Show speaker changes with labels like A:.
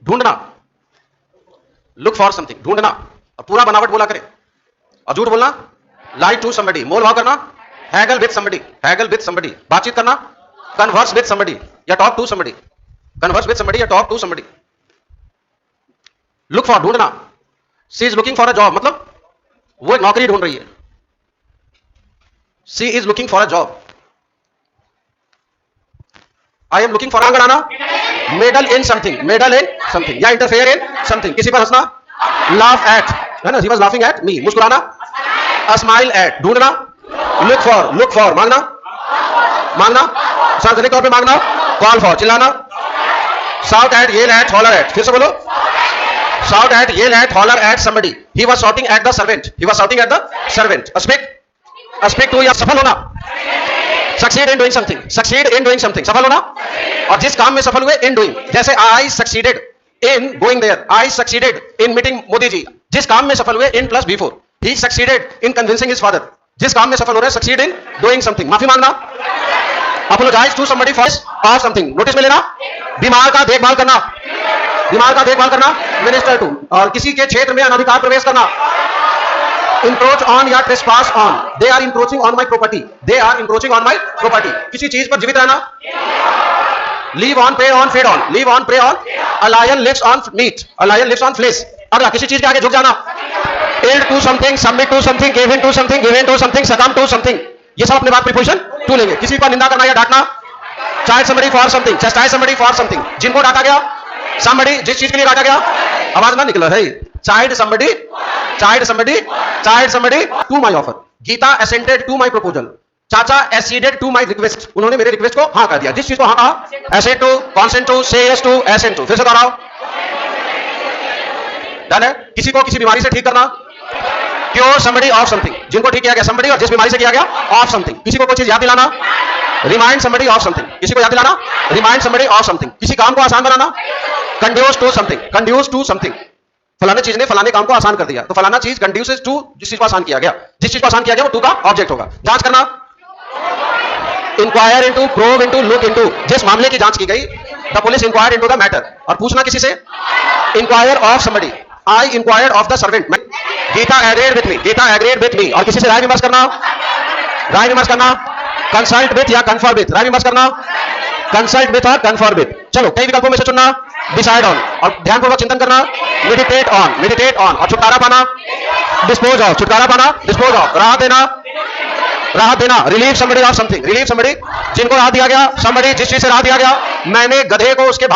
A: ढूंढना, look for something, ढूंढना, और पूरा बनावट बोला करे, और झूठ बोलना, लाई टू समबडी, मोल भाव करना, haggle with somebody, haggle with somebody, बातचीत करना, कन्वर्स विद समबडी या talk to somebody, converse with somebody या talk to somebody. Look for, ढूंढना, she is looking for a job, मतलब वो एक नौकरी ढूंढ रही है, she is looking for a job. I am looking for आना, meddle in something, meddle in something या इंटरफेयर इन समथिंग, किसी पर हंसना, लाफ एट, है ना, ही वाज लाफिंग एट मी, मुस्कुराना, अ स्माइल एट, ढूंढना, लुक फॉर, मांगना, मांगना, सार्वजनिक तौर पे मांगना, कॉल फॉर, चिल्लाना, shout at, yell at, holler at, फिर से बोलो, shout at, yell at, holler at somebody, he was shouting at the servant, he was shouting at the servant, speak to या सफल होना, succeed in doing something, succeed in doing something, सफल होना, और जिस काम में सफल हुए इन डूइंग, जैसे I succeeded in going there, I succeeded in meeting Modi ji, जिस काम में सफल हुए in plus before, he succeeded in convincing his father, जिस काम में सफल हो रहे सक्सीड इन डूइंग समथिंग, माफी मांगना, apologize to somebody for something, notice में लेना, बीमार का देखभाल करना, बीमार का देखभाल करना, मिनिस्टर टू, और किसी के क्षेत्र में अनधिकार प्रवेश करना, इंक्रोच ऑन या trespass on, they are encroaching on my property, they are encroaching on my property, किसी चीज पर जीवित रहना, live on, prey on, feed on, live on, prey on, a lion lives on meat, a lion lives on flesh, अगला किसी चीज के आगे झुक जाना, yield to something, submit to something, give in to something, give in to something, succumb to something, ये सब अपने बाद प्रीपोजिशन टू लेंगे, किसी पर निंदा करना या डांटना, chide somebody for something, chide somebody for something, जिनको डांटा गया, समबडी जिस चीज के लिए डांटा गया, आवाज ना निकल रही, child somebody, child somebody, child somebody to my offer, Gita assented to my proposal, chacha acceded to my request, उन्होंने मेरे रिक्वेस्ट को हाँ कर दिया, जिस चीज को हाँ कहा, एसेट टू, कॉन्सेंट टू, से यस टू, एसेंट टू, फिर से दोहराओ, डन है। किसी को किसी बीमारी से ठीक करना, क्योर समबडी ऑफ समथिंग, जिनको ठीक किया गया समबडी और जिस बीमारी से किया गया ऑफ समथिंग, किसी को कोई चीज याद दिलाना, रिमाइंड समबडी ऑफ समथिंग, किसी को याद दिलाना, रिमाइंड समबडी ऑफ समथिंग, किसी काम को आसान बनाना, conduce to something, conduce to something, फलाने चीज ने फलाने काम को आसान कर दिया, तो फलाना चीज कंड्यूसेस टू जिस चीज को आसान किया गया, जिस चीज को आसान किया गया वो टू का ऑब्जेक्ट होगा। जांच करना, inquire into, probe into, look into, जिस मामले की जांच की गई, the police inquired into the matter, और पूछना किसी से, inquire of somebody, I inquired of the servant, Gita agreed with me, Gita agreed with me, और किसी से राय विमर्श करना, राय विमर्श करना, कंसल्ट विथ या कन्फर्म विथ, राय विमर्श करना, कंसल्ट विथ और कन्फर्म विथ, चलो कई विकल्पों में से चुनना, डिसाइड ऑन, और ध्यानपूर्वक चिंतन करना, मेडिटेट ऑन, मेडिटेट ऑन, और छुटकारा पाना, डिस्पोज ऑफ, छुटकारा पाना, डिस्पोज ऑफ, राहत देना, राहत देना, relieve somebody of something, relieve somebody, जिनको राहत दिया गया, समबडी जिस चीज से राहत दिया गया, मैंने गधे को उसके